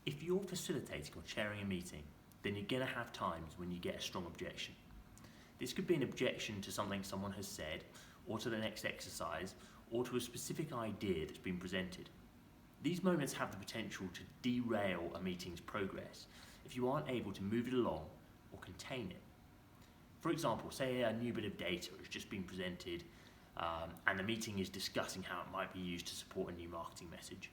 If you're facilitating or chairing a meeting, then you're going to have times when you get a strong objection. This could be an objection to something someone has said, or to the next exercise, or to a specific idea that's been presented. These moments have the potential to derail a meeting's progress if you aren't able to move it along or contain it. For example, say a new bit of data has just been presented and the meeting is discussing how it might be used to support a new marketing message.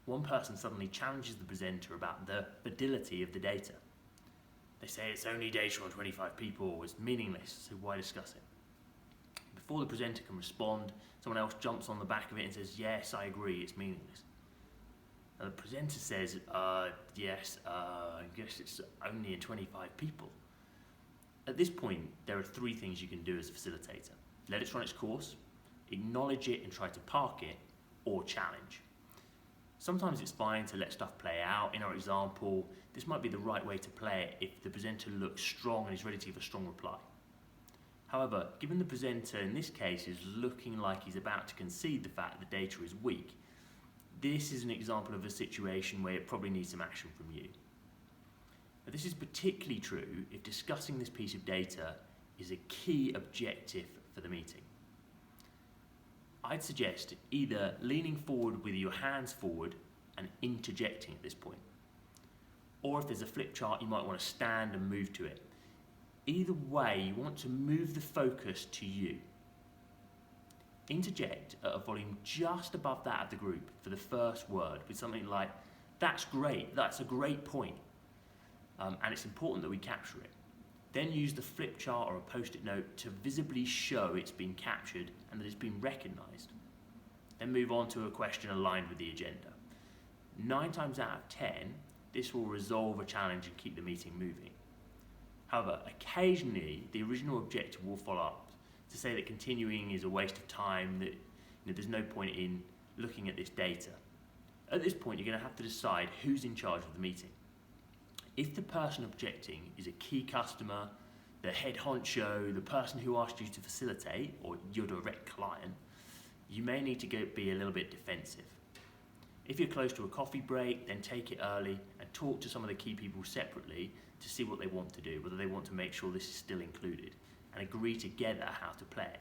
One person suddenly challenges the presenter about the validity of the data. They say it's only data on 25 people, it's meaningless, so why discuss it? Before the presenter can respond, someone else jumps on the back of it and says, yes, I agree, it's meaningless. Now the presenter says, yes, I guess it's only in 25 people. At this point, there are three things you can do as a facilitator. Let it run its course, acknowledge it and try to park it, or challenge. Sometimes it's fine to let stuff play out. In our example, this might be the right way to play it if the presenter looks strong and is ready to give a strong reply. However, given the presenter in this case is looking like he's about to concede the fact that the data is weak, this is an example of a situation where it probably needs some action from you. Now, this is particularly true if discussing this piece of data is a key objective for the meeting. I'd suggest either leaning forward with your hands forward and interjecting at this point. Or if there's a flip chart, you might want to stand and move to it. Either way, you want to move the focus to you. Interject at a volume just above that of the group for the first word with something like, that's great, that's a great point. And it's important that we capture it. Then use the flip chart or a post-it note to visibly show it's been captured and that it's been recognised. Then move on to a question aligned with the agenda. 9 times out of 10, this will resolve a challenge and keep the meeting moving. However, occasionally the original objective will follow up to say that continuing is a waste of time, that there's no point in looking at this data. At this point, you're going to have to decide who's in charge of the meeting. If the person objecting is a key customer, the head honcho, the person who asked you to facilitate, or your direct client, you may need to be a little bit defensive. If you're close to a coffee break, then take it early and talk to some of the key people separately to see what they want to do, whether they want to make sure this is still included, and agree together how to play it.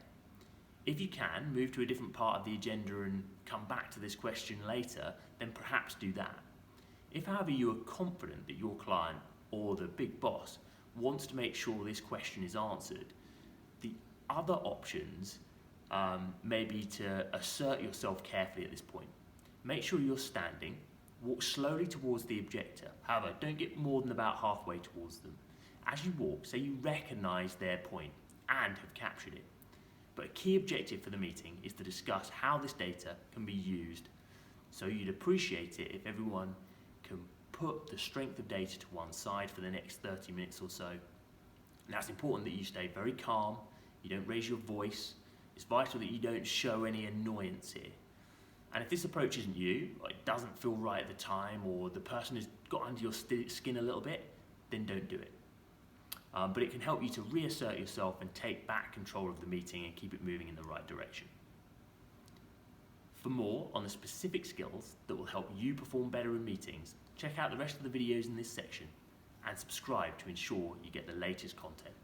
If you can, move to a different part of the agenda and come back to this question later, then perhaps do that. If, however, you are confident that your client or the big boss wants to make sure this question is answered, the other options may be to assert yourself carefully at this point. Make sure you're standing, walk slowly towards the objector. However, don't get more than about halfway towards them. As you walk, say you recognise their point and have captured it. But a key objective for the meeting is to discuss how this data can be used. So you'd appreciate it if everyone can put the strength of data to one side for the next 30 minutes or so. Now it's important that you stay very calm, you don't raise your voice. It's vital that you don't show any annoyance here. And if this approach isn't you, or it doesn't feel right at the time, or the person has got under your skin a little bit, then don't do it. But it can help you to reassert yourself and take back control of the meeting and keep it moving in the right direction. For more on the specific skills that will help you perform better in meetings, check out the rest of the videos in this section and subscribe to ensure you get the latest content.